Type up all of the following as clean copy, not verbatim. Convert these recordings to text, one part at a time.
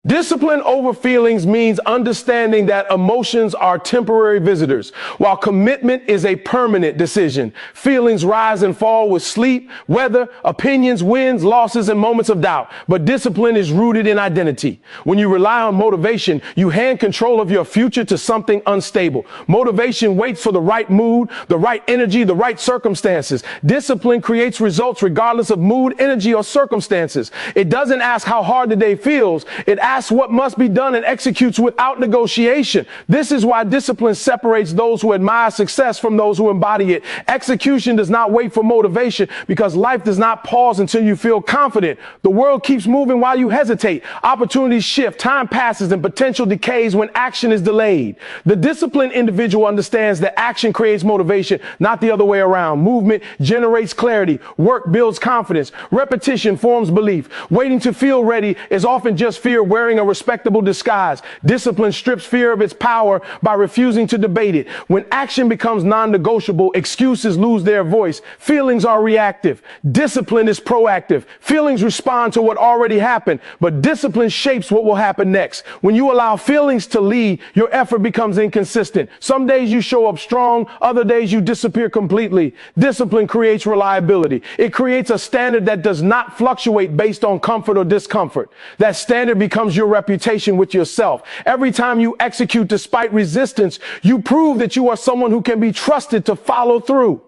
Discipline over feelings means understanding that emotions are temporary visitors, while commitment is a permanent decision. Feelings rise and fall with sleep, weather, opinions, wins, losses, and moments of doubt. But discipline is rooted in identity. When you rely on motivation, you hand control of your future to something unstable. Motivation waits for the right mood, the right energy, the right circumstances. Discipline creates results regardless of mood, energy, or circumstances. It doesn't ask how hard the day feels. It asks what must be done and executes without negotiation. This is why discipline separates those who admire success from those who embody it. Execution does not wait for motivation because life does not pause until you feel confident. The world keeps moving while you hesitate. Opportunities shift, time passes, and potential decays when action is delayed. The disciplined individual understands that action creates motivation, not the other way around. Movement generates clarity. Work builds confidence. Repetition forms belief. Waiting to feel ready is often just fear wearing a respectable disguise. Discipline strips fear of its power by refusing to debate it. When action becomes non-negotiable, excuses lose their voice. Feelings are reactive. Discipline is proactive. Feelings respond to what already happened, but discipline shapes what will happen next. When you allow feelings to lead, your effort becomes inconsistent. Some days you show up strong, other days you disappear completely. Discipline creates reliability. It creates a standard that does not fluctuate based on comfort or discomfort. That standard becomes your reputation with yourself. Every time you execute despite resistance, you prove that you are someone who can be trusted to follow through.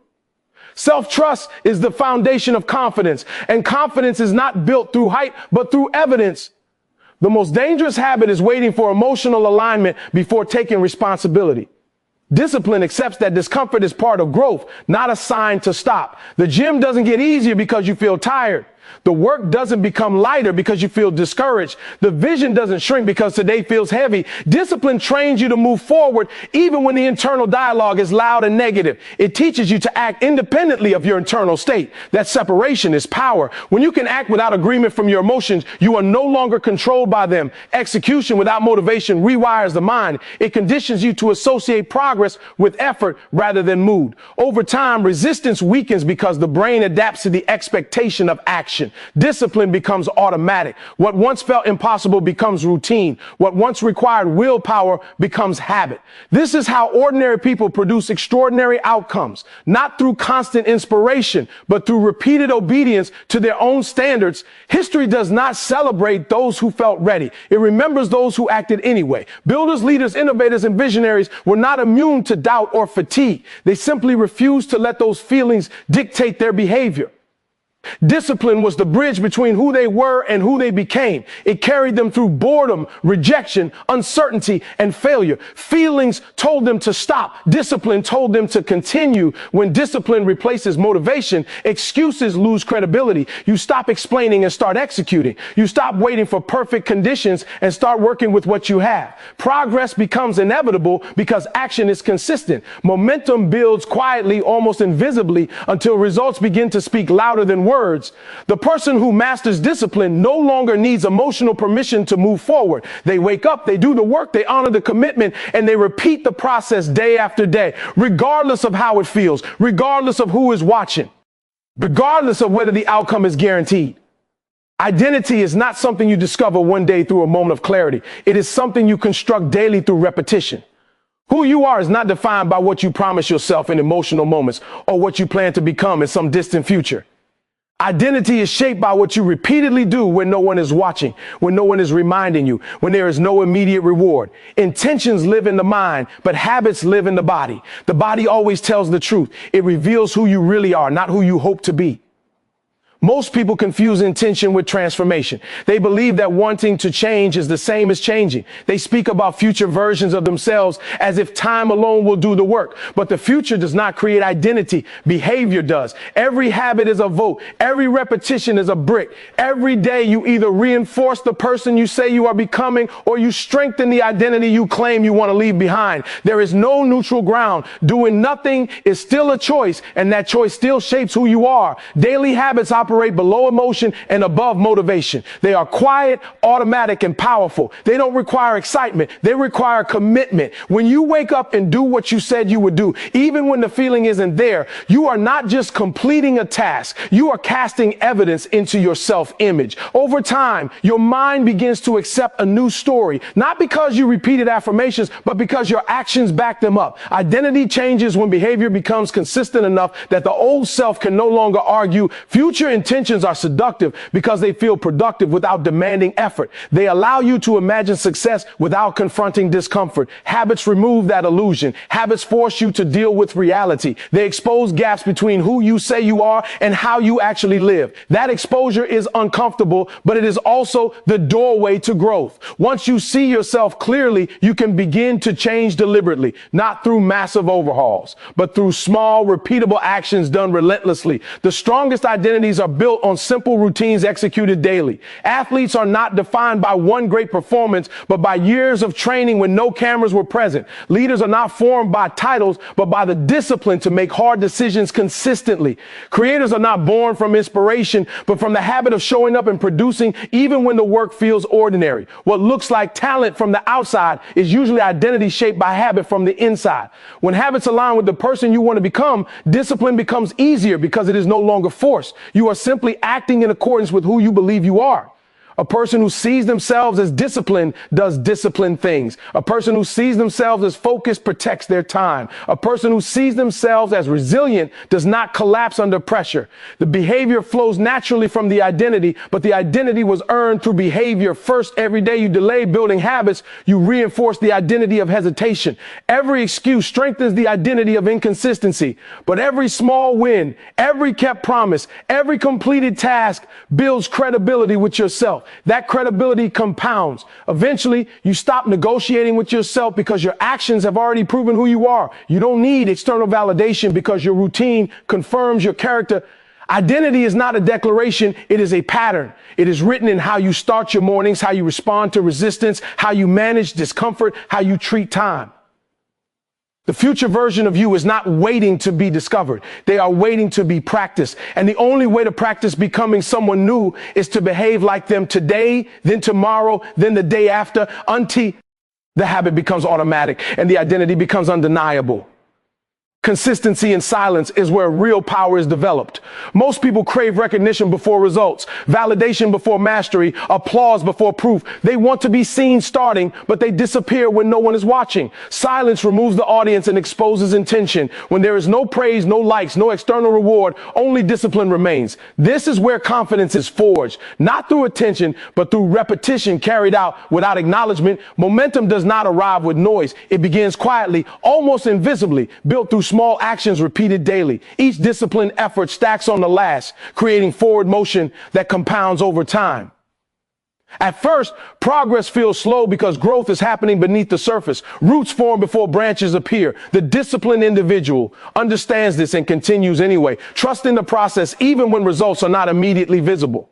Self-trust is the foundation of confidence, and confidence is not built through hype, but through evidence. The most dangerous habit is waiting for emotional alignment before taking responsibility. Discipline accepts that discomfort is part of growth, not a sign to stop. The gym doesn't get easier because you feel tired. The work doesn't become lighter because you feel discouraged. The vision doesn't shrink because today feels heavy. Discipline trains you to move forward even when the internal dialogue is loud and negative. It teaches you to act independently of your internal state. That separation is power. When you can act without agreement from your emotions, you are no longer controlled by them. Execution without motivation rewires the mind. It conditions you to associate progress with effort rather than mood. Over time, resistance weakens because the brain adapts to the expectation of action. Discipline becomes automatic. What once felt impossible becomes routine. What once required willpower becomes habit. This is how ordinary people produce extraordinary outcomes, not through constant inspiration, but through repeated obedience to their own standards. History does not celebrate those who felt ready. It remembers those who acted anyway. Builders, leaders, innovators, and visionaries were not immune to doubt or fatigue. They simply refused to let those feelings dictate their behavior. Discipline was the bridge between who they were and who they became. It carried them through boredom, rejection, uncertainty, and failure. Feelings told them to stop. Discipline told them to continue. When discipline replaces motivation, excuses lose credibility. You stop explaining and start executing. You stop waiting for perfect conditions and start working with what you have. Progress becomes inevitable because action is consistent. Momentum builds quietly, almost invisibly, until results begin to speak louder than words. The person who masters discipline no longer needs emotional permission to move forward. They wake up, they do the work, they honor the commitment, and they repeat the process day after day, regardless of how it feels, regardless of who is watching, regardless of whether the outcome is guaranteed. Identity is not something you discover one day through a moment of clarity. It is something you construct daily through repetition. Who you are is not defined by what you promise yourself in emotional moments or what you plan to become in some distant future. Identity is shaped by what you repeatedly do when no one is watching, when no one is reminding you, when there is no immediate reward. Intentions live in the mind, but habits live in the body. The body always tells the truth. It reveals who you really are, not who you hope to be. Most people confuse intention with transformation. They believe that wanting to change is the same as changing. They speak about future versions of themselves as if time alone will do the work. But the future does not create identity. Behavior does. Every habit is a vote. Every repetition is a brick. Every day you either reinforce the person you say you are becoming or you strengthen the identity you claim you want to leave behind. There is no neutral ground. Doing nothing is still a choice, and that choice still shapes who you are. Daily habits operate operate below emotion and above motivation. They are quiet, automatic, and powerful. They don't require excitement. They require commitment. When you wake up and do what you said you would do, even when the feeling isn't there, you are not just completing a task. You are casting evidence into your self-image. Over time, your mind begins to accept a new story, not because you repeated affirmations, but because your actions back them up. Identity changes when behavior becomes consistent enough that the old self can no longer argue. Future intentions are seductive because they feel productive without demanding effort. They allow you to imagine success without confronting discomfort. Habits remove that illusion. Habits force you to deal with reality. They expose gaps between who you say you are and how you actually live. That exposure is uncomfortable, but it is also the doorway to growth. Once you see yourself clearly, you can begin to change deliberately, not through massive overhauls, but through small, repeatable actions done relentlessly. The strongest identities are built on simple routines executed daily. Athletes are not defined by one great performance, but by years of training when no cameras were present. Leaders are not formed by titles, but by the discipline to make hard decisions consistently. Creators are not born from inspiration, but from the habit of showing up and producing even when the work feels ordinary. What looks like talent from the outside is usually identity shaped by habit from the inside. When habits align with the person you want to become, discipline becomes easier because it is no longer forced. You are simply acting in accordance with who you believe you are. A person who sees themselves as disciplined does disciplined things. A person who sees themselves as focused protects their time. A person who sees themselves as resilient does not collapse under pressure. The behavior flows naturally from the identity, but the identity was earned through behavior first. Every day you delay building habits, you reinforce the identity of hesitation. Every excuse strengthens the identity of inconsistency, but every small win, every kept promise, every completed task builds credibility with yourself. That credibility compounds. Eventually, you stop negotiating with yourself because your actions have already proven who you are. You don't need external validation because your routine confirms your character. Identity is not a declaration. It is a pattern. It is written in how you start your mornings, how you respond to resistance, how you manage discomfort, how you treat time. The future version of you is not waiting to be discovered. They are waiting to be practiced. And the only way to practice becoming someone new is to behave like them today, then tomorrow, then the day after, until the habit becomes automatic and the identity becomes undeniable. Consistency in silence is where real power is developed. Most people crave recognition before results, validation before mastery, applause before proof. They want to be seen starting, but they disappear when no one is watching. Silence removes the audience and exposes intention. When there is no praise, no likes, no external reward, only discipline remains. This is where confidence is forged, not through attention, but through repetition carried out without acknowledgement. Momentum does not arrive with noise. It begins quietly, almost invisibly, built through small actions repeated daily. Each disciplined effort stacks on the last, creating forward motion that compounds over time. At first, progress feels slow because growth is happening beneath the surface. Roots form before branches appear. The disciplined individual understands this and continues anyway, trusting the process even when results are not immediately visible.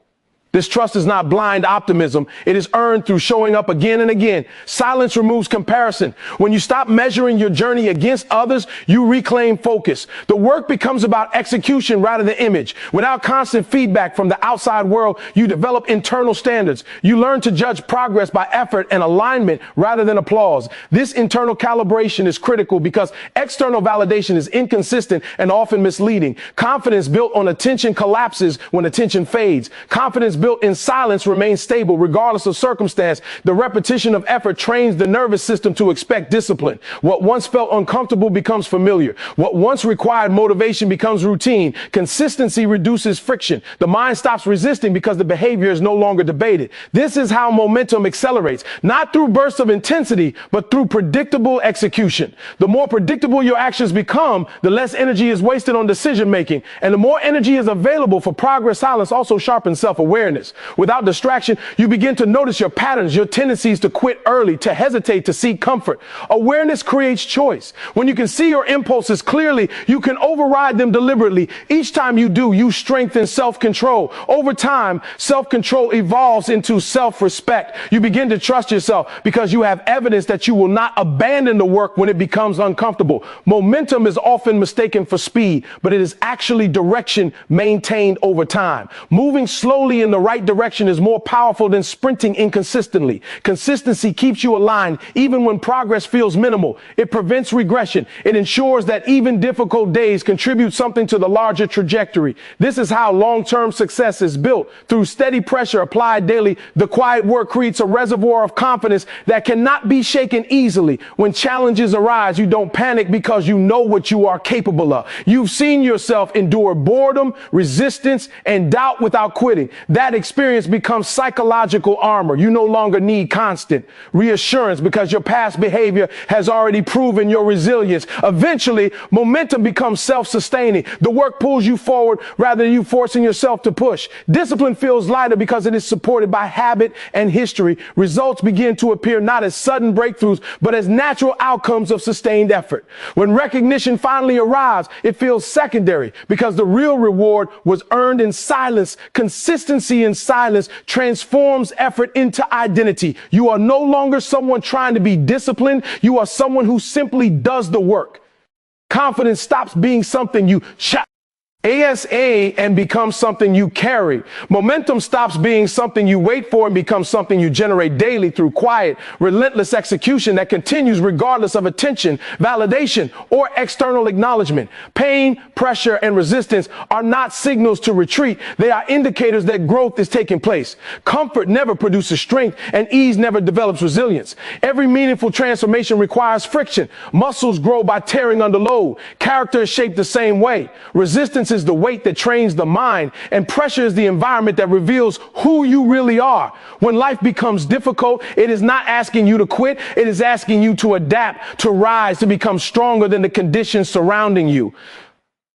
This trust is not blind optimism. It is earned through showing up again and again. Silence removes comparison. When you stop measuring your journey against others, you reclaim focus. The work becomes about execution rather than image. Without constant feedback from the outside world, you develop internal standards. You learn to judge progress by effort and alignment rather than applause. This internal calibration is critical because external validation is inconsistent and often misleading. Confidence built on attention collapses when attention fades. Confidence built in silence remains stable regardless of circumstance. The repetition of effort trains the nervous system to expect discipline. What once felt uncomfortable becomes familiar. What once required motivation becomes routine. Consistency reduces friction. The mind stops resisting because the behavior is no longer debated. This is how momentum accelerates, not through bursts of intensity, but through predictable execution. The more predictable your actions become, the less energy is wasted on decision making, and the more energy is available for progress. Silence also sharpens self-awareness. awareness. Without distraction, you begin to notice your patterns, your tendencies to quit early, to hesitate, to seek comfort. Awareness creates choice. When you can see your impulses clearly, you can override them deliberately. Each time you do, you strengthen self-control. Over time, self-control evolves into self-respect. You begin to trust yourself because you have evidence that you will not abandon the work when it becomes uncomfortable. Momentum is often mistaken for speed, but it is actually direction maintained over time. Moving slowly in the right direction is more powerful than sprinting inconsistently. Consistency keeps you aligned even when progress feels minimal. It prevents regression. It ensures that even difficult days contribute something to the larger trajectory. This is how long-term success is built. Through steady pressure applied daily, the quiet work creates a reservoir of confidence that cannot be shaken easily. When challenges arise, you don't panic because you know what you are capable of. You've seen yourself endure boredom, resistance, and doubt without quitting. That experience becomes psychological armor. You no longer need constant reassurance because your past behavior has already proven your resilience. Eventually, momentum becomes self-sustaining. The work pulls you forward rather than you forcing yourself to push. Discipline feels lighter because it is supported by habit and history. Results begin to appear not as sudden breakthroughs, but as natural outcomes of sustained effort. When recognition finally arrives, it feels secondary because the real reward was earned in silence. Consistency in silence transforms effort into identity. You are no longer someone trying to be disciplined. You are someone who simply does the work. Confidence stops being something you shout ASA and becomes something you carry. Momentum stops being something you wait for and becomes something you generate daily through quiet, relentless execution that continues regardless of attention, validation, or external acknowledgement. Pain, pressure, and resistance are not signals to retreat. They are indicators that growth is taking place. Comfort never produces strength, and ease never develops resilience. Every meaningful transformation requires friction. Muscles grow by tearing under load. Character is shaped the same way. Resistance is the weight that trains the mind, and pressure is the environment that reveals who you really are. When life becomes difficult, it is not asking you to quit. It is asking you to adapt, to rise, to become stronger than the conditions surrounding you.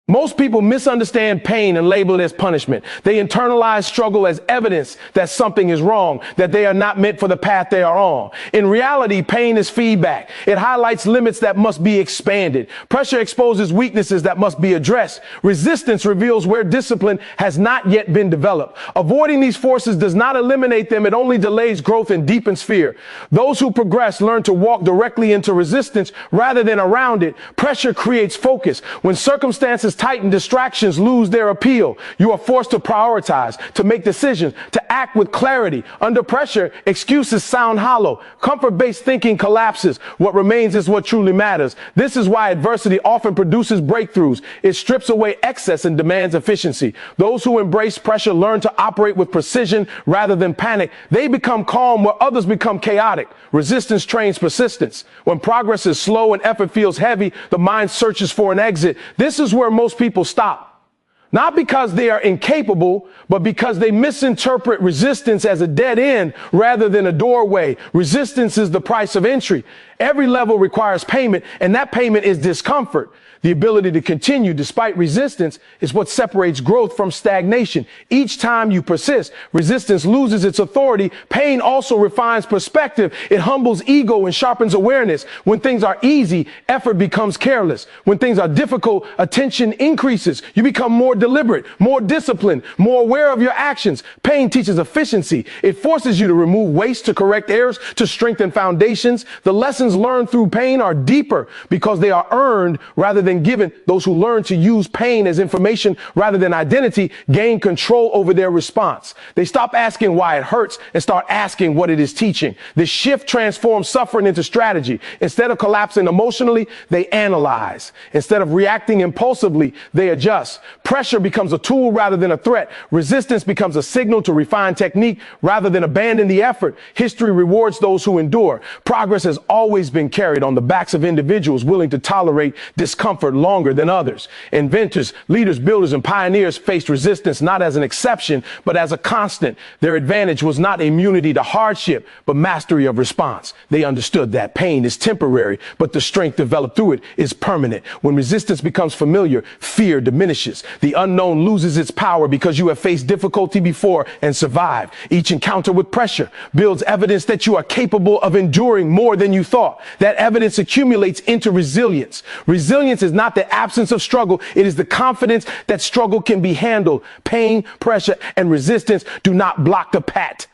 Most people misunderstand pain and label it as punishment. They internalize struggle as evidence that something is wrong, that they are not meant for the path they are on. In reality, pain is feedback. It highlights limits that must be expanded. Pressure exposes weaknesses that must be addressed. Resistance reveals where discipline has not yet been developed. Avoiding these forces does not eliminate them. It only delays growth and deepens fear. Those who progress learn to walk directly into resistance rather than around it. Pressure creates focus. When circumstances tighten, distractions lose their appeal. You are forced to prioritize, to make decisions, to act with clarity. Under pressure, excuses sound hollow. Comfort-based thinking collapses. What remains is what truly matters. This is why adversity often produces breakthroughs. It strips away excess and demands efficiency. Those who embrace pressure learn to operate with precision rather than panic. They become calm where others become chaotic. Resistance trains persistence. When progress is slow and effort feels heavy, the mind searches for an exit. This is where most people stop. Not because they are incapable, but because they misinterpret resistance as a dead end rather than a doorway. Resistance is the price of entry. Every level requires payment, and that payment is discomfort. The ability to continue despite resistance is what separates growth from stagnation. Each time you persist, resistance loses its authority. Pain also refines perspective. It humbles ego and sharpens awareness. When things are easy, effort becomes careless. When things are difficult, attention increases. You become more deliberate, more disciplined, more aware of your actions. Pain teaches efficiency. It forces you to remove waste, to correct errors, to strengthen foundations. The lessons learned through pain are deeper because they are earned rather than given. Those who learn to use pain as information rather than identity gain control over their response. They stop asking why it hurts and start asking what it is teaching. This shift transforms suffering into strategy. Instead of collapsing emotionally, they analyze. Instead of reacting impulsively, they adjust. Pressure becomes a tool rather than a threat. Resistance becomes a signal to refine technique rather than abandon the effort. History rewards those who endure. Progress has always been carried on the backs of individuals willing to tolerate discomfort longer than others. Inventors, leaders, builders, and pioneers faced resistance not as an exception, but as a constant. Their advantage was not immunity to hardship, but mastery of response. They understood that pain is temporary, but the strength developed through it is permanent. When resistance becomes familiar, fear diminishes. The unknown loses its power because you have faced difficulty before and survived. Each encounter with pressure builds evidence that you are capable of enduring more than you thought. That evidence accumulates into resilience. Resilience is not the absence of struggle. It is the confidence that struggle can be handled. Pain, pressure, and resistance do not block the path.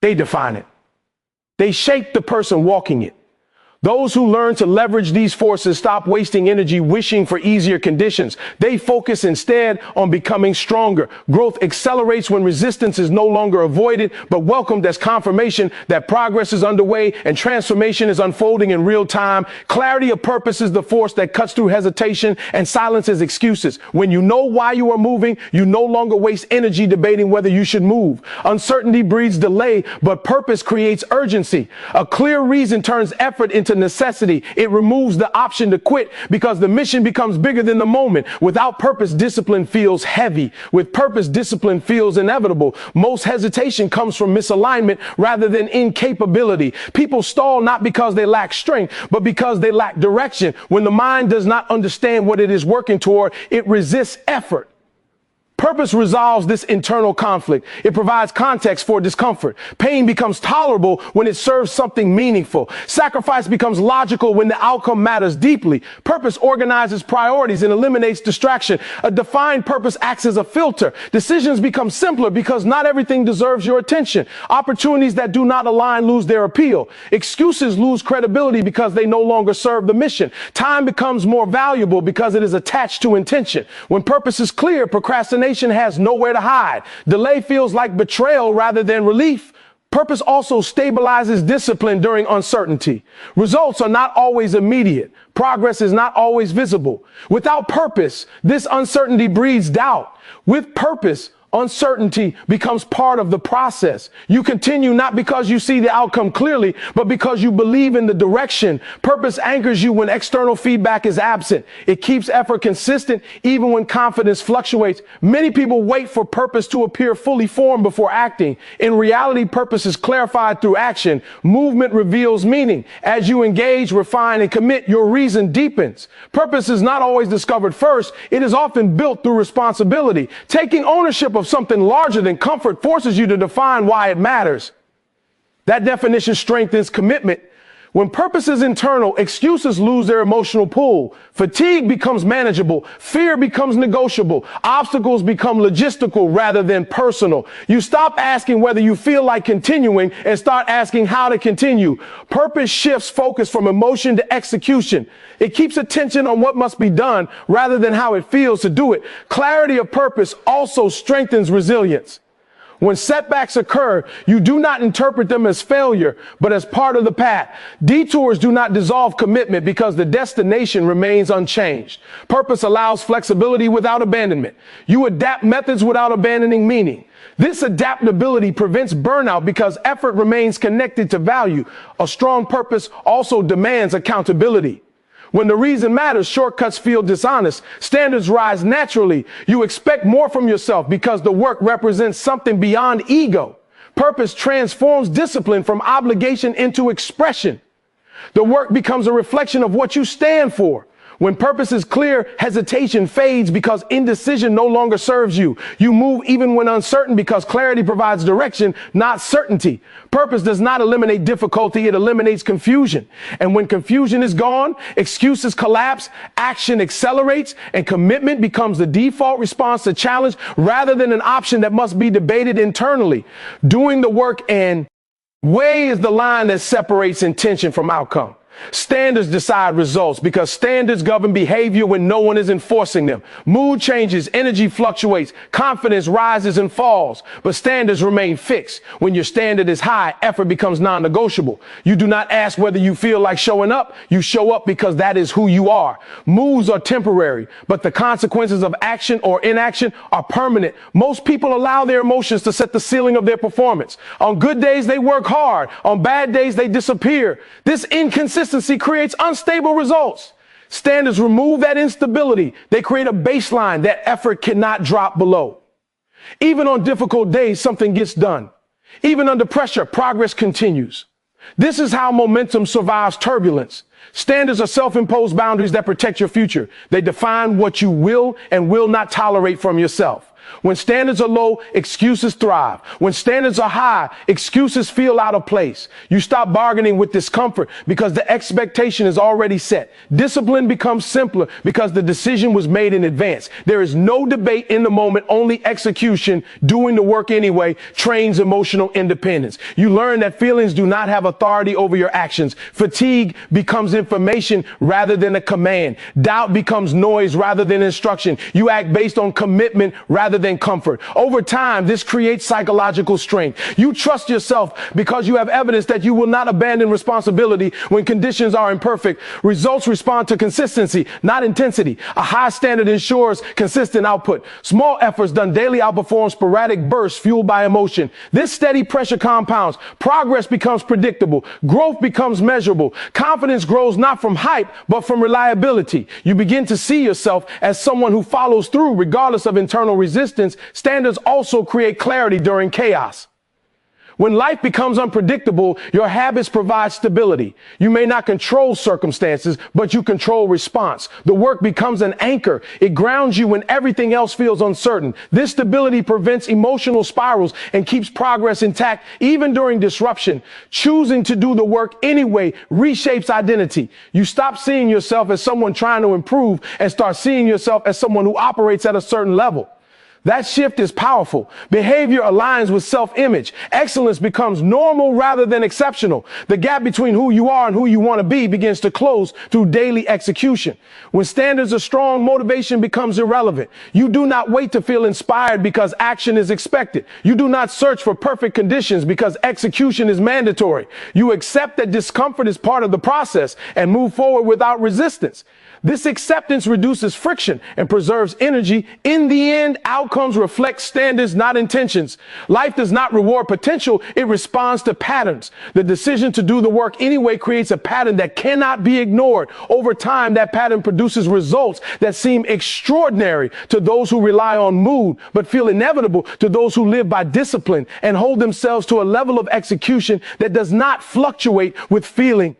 They define it. They shape the person walking it. Those who learn to leverage these forces stop wasting energy wishing for easier conditions. They focus instead on becoming stronger. Growth accelerates when resistance is no longer avoided, but welcomed as confirmation that progress is underway and transformation is unfolding in real time. Clarity of purpose is the force that cuts through hesitation and silences excuses. When you know why you are moving, you no longer waste energy debating whether you should move. Uncertainty breeds delay, but purpose creates urgency. A clear reason turns effort into necessity. It removes the option to quit because the mission becomes bigger than the moment. Without purpose, discipline feels heavy. With purpose, discipline feels inevitable. Most hesitation comes from misalignment rather than incapability. People stall not because they lack strength, but because they lack direction. When the mind does not understand what it is working toward, it resists effort. Purpose resolves this internal conflict. It provides context for discomfort. Pain becomes tolerable when it serves something meaningful. Sacrifice becomes logical when the outcome matters deeply. Purpose organizes priorities and eliminates distraction. A defined purpose acts as a filter. Decisions become simpler because not everything deserves your attention. Opportunities that do not align lose their appeal. Excuses lose credibility because they no longer serve the mission. Time becomes more valuable because it is attached to intention. When purpose is clear, procrastination has nowhere to hide. Delay feels like betrayal rather than relief. Purpose also stabilizes discipline during uncertainty. Results are not always immediate. Progress is not always visible. Without purpose, this uncertainty breeds doubt. With purpose, uncertainty becomes part of the process. You continue not because you see the outcome clearly, but because you believe in the direction. Purpose anchors you when external feedback is absent. It keeps effort consistent even when confidence fluctuates. Many people wait for purpose to appear fully formed before acting. In reality, purpose is clarified through action. Movement reveals meaning. As you engage, refine, and commit, your reason deepens. Purpose is not always discovered first. It is often built through responsibility. Taking ownership of something larger than comfort forces you to define why it matters. That definition strengthens commitment. When purpose is internal, excuses lose their emotional pull. Fatigue becomes manageable. Fear becomes negotiable. Obstacles become logistical rather than personal. You stop asking whether you feel like continuing and start asking how to continue. Purpose shifts focus from emotion to execution. It keeps attention on what must be done rather than how it feels to do it. Clarity of purpose also strengthens resilience. When setbacks occur, you do not interpret them as failure, but as part of the path. Detours do not dissolve commitment because the destination remains unchanged. Purpose allows flexibility without abandonment. You adapt methods without abandoning meaning. This adaptability prevents burnout because effort remains connected to value. A strong purpose also demands accountability. When the reason matters, shortcuts feel dishonest. Standards rise naturally. You expect more from yourself because the work represents something beyond ego. Purpose transforms discipline from obligation into expression. The work becomes a reflection of what you stand for. When purpose is clear, hesitation fades because indecision no longer serves you. You move even when uncertain because clarity provides direction, not certainty. Purpose does not eliminate difficulty, it eliminates confusion. And when confusion is gone, excuses collapse, action accelerates, and commitment becomes the default response to challenge rather than an option that must be debated internally. Doing the work and way is the line that separates intention from outcome. Standards decide results because standards govern behavior when no one is enforcing them. Mood changes, energy fluctuates, confidence rises and falls, but standards remain fixed. When your standard is high, effort becomes non-negotiable. You do not ask whether you feel like showing up. You show up because that is who you are. Moods are temporary, but the consequences of action or inaction are permanent. Most people allow their emotions to set the ceiling of their performance. On good days, they work hard. On bad days, they disappear. This inconsistency creates unstable results. Standards remove that instability. They create a baseline that effort cannot drop below. Even on difficult days, something gets done. Even under pressure, progress continues. This is how momentum survives turbulence. Standards are self-imposed boundaries that protect your future. They define what you will and will not tolerate from yourself. When standards are low, excuses thrive. When standards are high, excuses feel out of place. You stop bargaining with discomfort because the expectation is already set. Discipline becomes simpler because the decision was made in advance. There is no debate in the moment, only execution. Doing the work anyway trains emotional independence. You learn that feelings do not have authority over your actions. Fatigue becomes information rather than a command. Doubt becomes noise rather than instruction. You act based on commitment rather than comfort. Over time, this creates psychological strength. You trust yourself because you have evidence that you will not abandon responsibility when conditions are imperfect. Results respond to consistency, not intensity. A high standard ensures consistent output. Small efforts done daily outperform sporadic bursts fueled by emotion. This steady pressure compounds. Progress becomes predictable. Growth becomes measurable. Confidence grows not from hype, but from reliability. You begin to see yourself as someone who follows through regardless of internal resistance. Standards also create clarity during chaos. When life becomes unpredictable, your habits provide stability. You may not control circumstances, but you control response. The work becomes an anchor. It grounds you when everything else feels uncertain. This stability prevents emotional spirals and keeps progress intact even during disruption. Choosing to do the work anyway reshapes identity. You stop seeing yourself as someone trying to improve and start seeing yourself as someone who operates at a certain level. That shift is powerful. Behavior aligns with self-image. Excellence becomes normal rather than exceptional. The gap between who you are and who you want to be begins to close through daily execution. When standards are strong, motivation becomes irrelevant. You do not wait to feel inspired because action is expected. You do not search for perfect conditions because execution is mandatory. You accept that discomfort is part of the process and move forward without resistance. This acceptance reduces friction and preserves energy. In the end, outcomes reflect standards, not intentions. Life does not reward potential. It responds to patterns. The decision to do the work anyway creates a pattern that cannot be ignored. Over time, that pattern produces results that seem extraordinary to those who rely on mood, but feel inevitable to those who live by discipline and hold themselves to a level of execution that does not fluctuate with feeling.